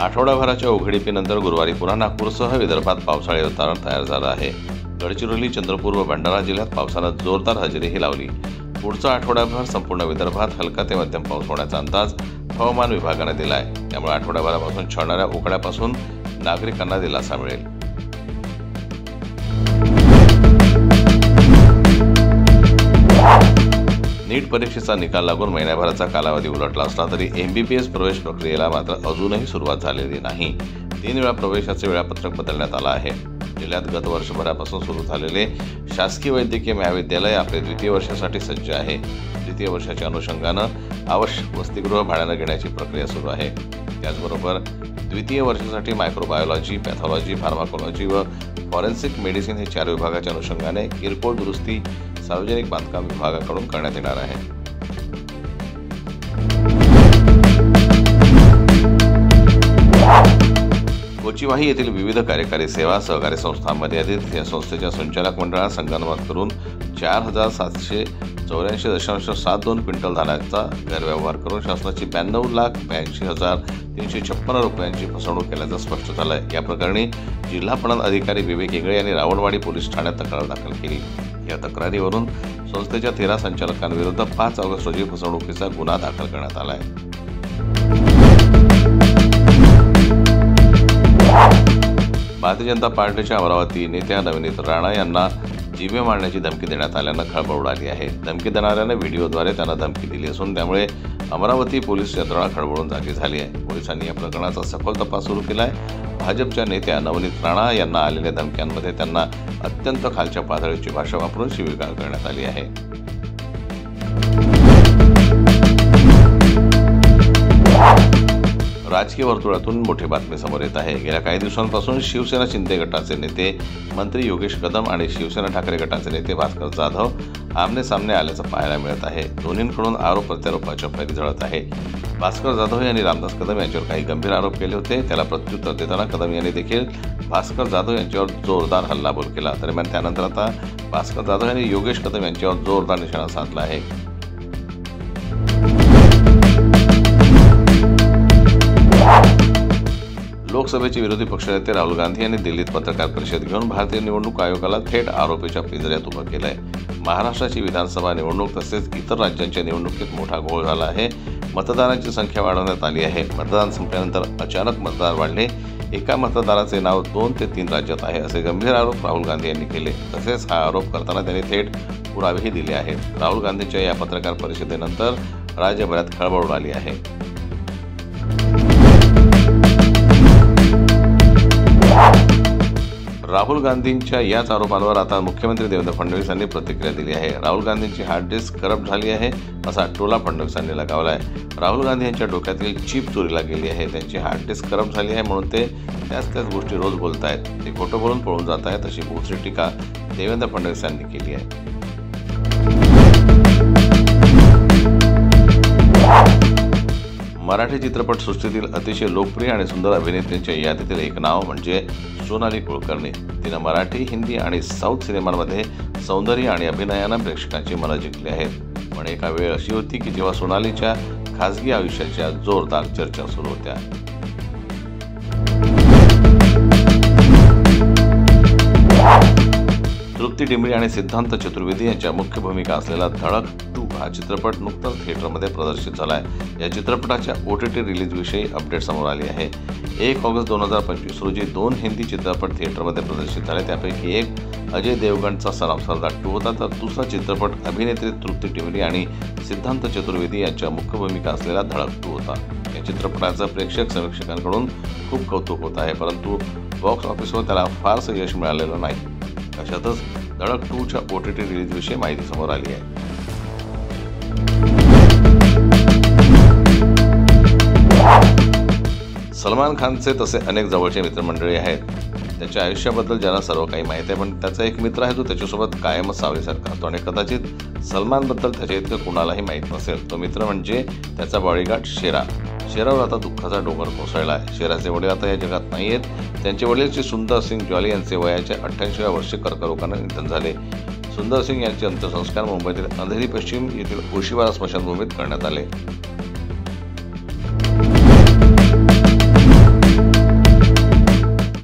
आठवडाभराच्या उघडीपीनंतर गुरुवारी पुन्हा नागपूरसह विदर्भात पावसाळी वातावरण तयार झालं आहे। गडचिरोली, चंद्रपूर व भंडारा जिल्ह्यात पावसानं जोरदार हजेरीही लावली। पुढचा आठवडाभर संपूर्ण विदर्भात हलका ते मध्यम पाऊस होण्याचा अंदाज हवामान विभागाने दिला आहे। त्यामुळे आठवडाभरापासून छळणाऱ्या उकाड्यापासून नागरिकांना दिलासा मिळेल। नीट परीक्षेचा निकाल लागून महिन्याभराचा कालावधी उलटला असला तरी MBBS प्रवेश प्रक्रियेला मात्र अजूनही सुरुवात झालेली नाही। 3 वेळा प्रवेशाचे वेळापत्रक बदलण्यात आलं आहे। जिल्ह्यात गत वर्षभरापासून सुरू झालेले शासकीय वैद्यकीय महाविद्यालय आपले द्वितीय वर्षासाठी सज्ज आहे। द्वितीय वर्षाच्या अनुषंगानं आवश्यक वसतिगृह भाड्यानं घेण्याची प्रक्रिया सुरू आहे। त्याचबरोबर द्वितीय वर्षासाठी मायक्रोबायोलॉजी, पॅथॉलॉजी, फार्माकोलॉजी व फॉरेन्सिक मेडिसिन हे 4 विभागाच्या अनुषंगाने किरकोळ दुरुस्ती सार्वजनिक बांधकाम विभागाकडून करण्यात येणार आहे। कोचीवाही येथील विविध कार्यकारी सेवा सहकारी संस्थांमध्ये या संस्थेच्या संचालक मंडळात संगनमत करून 4,784.72 क्विंटल धान्याचा गैरव्यवहार करून शासनाची 92,82,356 रुपयांची फसवणूक केल्याचं स्पष्ट झालंय। या प्रकरणी जिल्हा पणन अधिकारी विवेक इंगळे यांनी रावणवाडी पोलीस ठाण्यात तक्रार दाखल केली। या तक्रारीवरून संस्थेच्या 13 संचालकांविरुद्ध 5 ऑगस्ट रोजी फसवणुकीचा गुन्हा दाखल करण्यात आला आहे। भारतीय जनता पार्टीच्या अमरावती नेत्या नवनीत राणा यांना जीवे मारण्याची धमकी देण्यात आल्यानं खळबळ उडाली आहे। धमकी देणाऱ्याने व्हिडिओद्वारे त्यांना धमकी दिली असून त्यामुळे अमरावती पोलीस यंत्रणा खळबळून जागी झाली आहे। पोलिसांनी या प्रकरणाचा सखोल तपास सुरू केला आहे। भाजपच्या नेत्या नवनीत राणा यांना आलेल्या धमक्यांमध्ये त्यांना अत्यंत खालच्या पातळीची भाषा वापरून शिवीगाळ करण्यात आली आहे। राजकीय वर्तुळातून मोठी बातमी समोर येत आहे। गेल्या काही दिवसांपासून शिवसेना शिंदे गटाचे नेते मंत्री योगेश कदम आणि शिवसेना ठाकरे गटाचे नेते भास्कर जाधव आमने सामने आल्याचं पाहायला मिळत आहे। दोन्हींकडून आरोप प्रत्यारोपाच्या फैरी झळत आहे। भास्कर जाधव यांनी रामदास कदम यांच्यावर काही गंभीर आरोप केले होते। त्याला प्रत्युत्तर देताना कदम यांनी देखील भास्कर जाधव यांच्यावर जोरदार हल्लाबोल केला। दरम्यान त्यानंतर आता भास्कर जाधव यांनी योगेश कदम यांच्यावर जोरदार निशाणा साधला आहे। लोकसभेचे विरोधी पक्षनेते राहुल गांधी यांनी दिल्लीत पत्रकार परिषद घेऊन भारतीय निवडणूक आयोगाला थेट आरोपीच्या पिंजऱ्यात उभं केलंय। महाराष्ट्राची विधानसभा निवडणूक तसेच इतर राज्यांच्या निवडणुकीत मोठा घोळ झाला आहे। मतदारांची संख्या वाढवण्यात आली आहे। मतदान संपल्यानंतर अचानक मतदार वाढले। एका मतदाराचे नाव 2 ते 3 राज्यात आहे असे गंभीर आरोप राहुल गांधी यांनी केले। तसेच हा आरोप करताना त्यांनी थेट पुरावेही दिले आहेत। राहुल गांधींच्या या पत्रकार परिषदेनंतर राज्यभरात खळबळ उडाली आहे। राहुल गांधींच्या याच आरोपांवर आता मुख्यमंत्री देवेंद्र फडणवीस यांनी प्रतिक्रिया दिली आहे। राहुल गांधींची हार्ड डिस्क करप्ट झाली आहे असा टोला फडणवीसांनी लगावला आहे। राहुल गांधी यांच्या डोक्यातील चिप चोरीला गेली आहे। त्यांची हार्ड डिस्क करप्ट झाली आहे म्हणून ते त्याच गोष्टी रोज बोलतायत। ते खोटं बोलून पळून जात आहेत अशी बोचरी टीका देवेंद्र फडणवीस यांनी केली आहे। मराठी चित्रपट सृष्टीतील अतिशय लोकप्रिय आणि सुंदर अभिनेत्रींच्या यादीतील एक नाव म्हणजे सोनाली कुलकर्णी। तिनं मराठी, हिंदी आणि साऊथ सिनेमांमध्ये सौंदर्य आणि अभिनयानं प्रेक्षकांची मनं जिंकली आहेत। पण एका वेळ अशी होती की जेव्हा सोनालीच्या खासगी आयुष्याच्या जोरदार चर्चा सुरू होत्या। तृप्ती डिंबळे आणि सिद्धांत चतुर्वेदी यांच्या मुख्य भूमिका असलेला धडक 2 हा चित्रपट नुकताच थिएटरमध्ये प्रदर्शित झाला आहे। या चित्रपटाच्या OTT रिलीजविषयी अपडेट समोर आली आहे। 1 ऑगस्ट 2025 रोजी 2 हिंदी चित्रपट थिएटरमध्ये प्रदर्शित झाले। त्यापैकी एक अजय देवगणचा सनम सरदार 2 होता, तर दुसरा चित्रपट अभिनेत्री तृप्ती डिंबळे आणि सिद्धांत चतुर्वेदी यांच्या मुख्य भूमिका असलेला धडक 2 होता। या चित्रपटाचं प्रेक्षक समीक्षकांकडून खूप कौतुक होत आहे, परंतु बॉक्स ऑफिसवर त्याला फारसं यश मिळालेलं नाही। अशातच धडक 2च्या OTT रिलीजविषयी माहिती समोर आली आहे। सलमान खानचे तसे अनेक जवळचे मित्रमंडळी आहेत। त्याच्या आयुष्याबद्दल ज्यांना सर्व काही माहिती आहे, पण त्याचा एक मित्र आहे जो त्याच्यासोबत कायमच सावलीसारखा असतो आणि कदाचित सलमानबद्दल त्याच्या इतकं कुणालाही माहीत नसेल। तो मित्र म्हणजे त्याचा बॉडीगार्ड शेरा। शेरावर आता दुःखाचा डोंगर कोसळला आहे। शेराचे वडील आता या जगात नाही आहेत। त्यांचे वडील श्री सुंदर सिंग जॉली यांचे वयाच्या 88व्या वर्षी कर्करोगाने निधन झाले। सुंदर सिंग यांचे अंत्यसंस्कार मुंबईतील अंधेरी पश्चिम येथील ओशिवारा स्मशानभूमीत करण्यात आले।